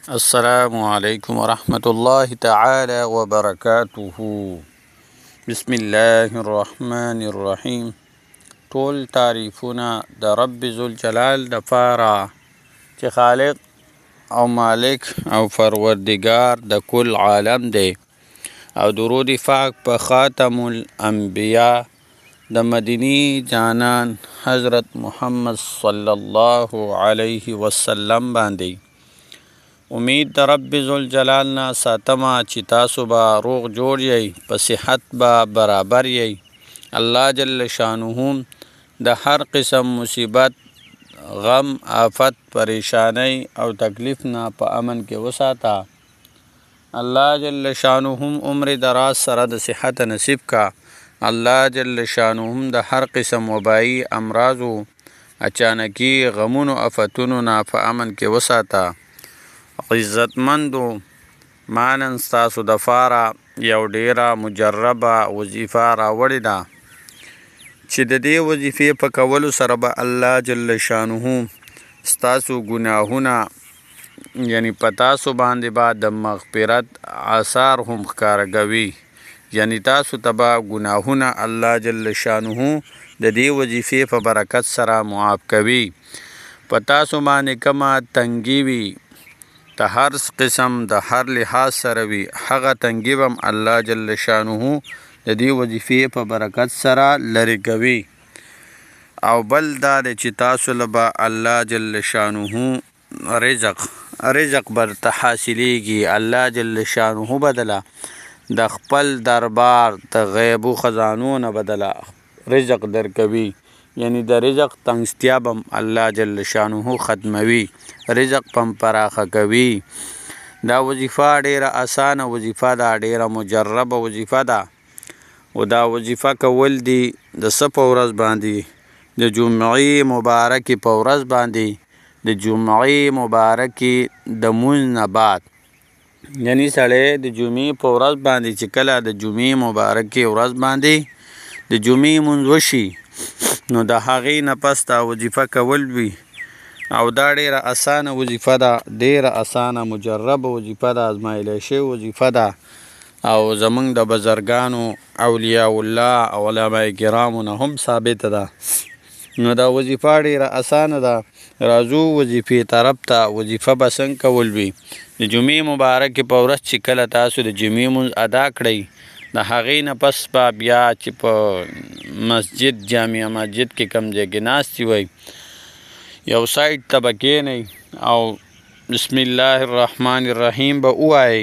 السلام علیکم ورحمۃ اللہ تعالی وبرکاتہ. بسم الله الرحمن الرحیم. ټول تعریفونه د رب ذوالجلال د پاره چې خالق او مالک او پروردگار د کل عالم دی، او درود پاک په خاتم الانبیاء د مدینی جانان حضرت محمد صلی الله علیه وسلم باندې. امید د رب ذوالجلال نه ساتمه چې تاسو به روغ جوړ یئ، په صحت به برابر یئ. الله جل شانه د هر قسم مصیبت، غم، آفت، پریشانی او تکلیف نه په امن کې وساته. الله جل شانه عمر دراز سره د صحت نصیب کا. الله جل شانه د هر قسم وبایي امراضو، اچانکی غمونو، آفتونو نه په امن کې وساته. عزتمندو، ما نن ستاسو د پاره یو ډیره مجربه وظیفه راوړې ده چې د دې وظیفې په کولو سره به الله جل شانه ستاسو ګناهونه یعنی په تاسو باندې به د مغفرت آثار هم ښکاره، یعنی تاسو ته به ګناهونه الله جل شانه د دې وظیفې په برکت سره معاف کوي. په تاسو باندې کومه تنګي وي، د هر قسم د هر لحاظ سره وي، هغه تنګي به الله جل شانه د دې وظیفې په برکت سره لرې کوي. او بل دا دی چې تاسو له به الله جل شانه رزق برته حاصلیږي. الله جل شانه بدله د خپل دربار د غیبو خزانو نه بدله رزق درکوي، یعنی د رزق تنگستیا بم الله جل شانه ختموي، رزق پم پراخه کوي. دا وظیفه ډیره اسانه وظیفه ده، ډیره مجربه وظیفه ده. او دا وظیفه کول دي د څه په ورځ باندې؟ د جمعې مبارکې په ورځ باندې، د جمعې مبارکې د مونځ نه بعد. یعنی سړی د جمعې په ورځ باندې چې کله د جمعې مبارکې ورځ باندې د جمعې مونځ وشي، نو د هغې نه پس دا وظیفه کول وي. او دا ډیره اسانه وظیفه ده، ډیره اسانه مجربه وظیفه ده، ازمایلی شوې وظیفه ده. او زمونږ د بزرګانو اولیاء الله او علماء کرامو نه هم ثابته ده. نو دا وظیفه ډیره اسانه ده. راځو وظیفې طرف ته. وظیفه به څنګه کول وي؟ د جمعې مبارکې په ورځ چې کله تاسو د جمعې مونځ ادا کړئ، د هغې نه پس به بیا چې په مسجد، جامع مسجد کې کوم ځای کې ناستې وئ، یو سایډ ته به کښېنئ او بسم الله الرحمن الرحیم به ووایئ.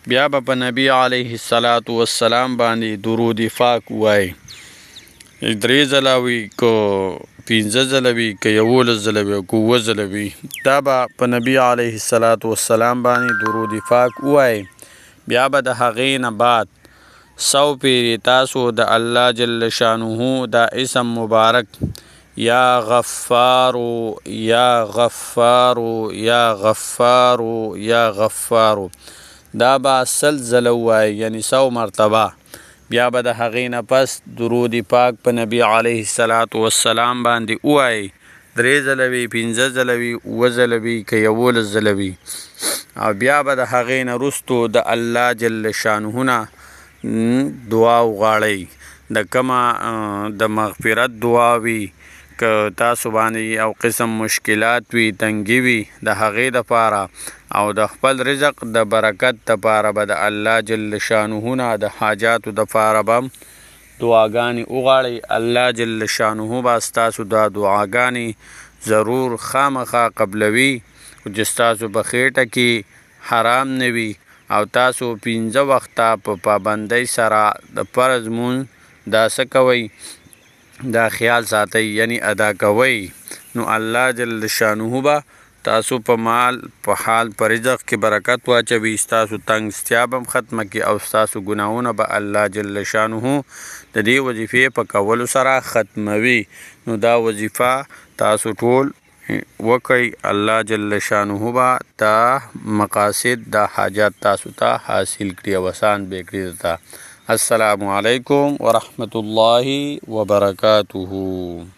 بیا به په نبی علیه الصلاة والسلام باندې درود پاک ووایئ. 3 ځله وي که 15 ځله وي که 11 ځله وي که 7 ځله وي، دا به په نبی علیه الصلاة والسلام باندې درود پاک ووایئ. بیا به د هغې نه بعد 100 پیرې تاسو د الله جل شانه دا اسم مبارک یا غفارو یا غفارو یا غفارو یا غفارو دا به 100 ځله ووایئ، یعنی 100 مرتبه. بیا به د هغې نه پس درود پاک په نبی علیه الصلاة والسلام باندې ووایئ. 3 ځله وي، 15 ځله وي، 7 ځله وي که 11 ځله وي. او بیا به د هغې نه وروستو د الله جل شانه نه دعا وغواړئ، د کومه د مغفرت دعا وي، که تاسو باندې او قسم مشکلات وي، تنګي وي، د هغې دپاره او د خپل رزق د برکت دپاره به د الله جل شانه نه د حاجاتو دپاره به دعاګانې وغواړئ. الله جل شانه به ستاسو دا دعاګانې ضرور خامخا قبلوي، چې ستاسو په خېټه کې حرام نه وي، او تاسو 15 وخته په پابندۍ سره د فرض مونځ دا څه کوئ، دا خیال ساتئ، یعنی ادا کوئ. نو الله جل شانه به تاسو په مال، په حال، په رزق کې برکت واچوي، ستاسو تنګستیا به هم ختمه کړي، او ستاسو ګناهونه به الله جل شانه د دې وظیفې په کولو سره ختموي. نو دا وظیفه تاسو ټول وکئ. الله جل شانه به دا مقاصد، دا حاجات تاسو ته حاصل کړي او آسان به کړي درته. السلام علیکم ورحمۃ اللہ وبرکاتہ.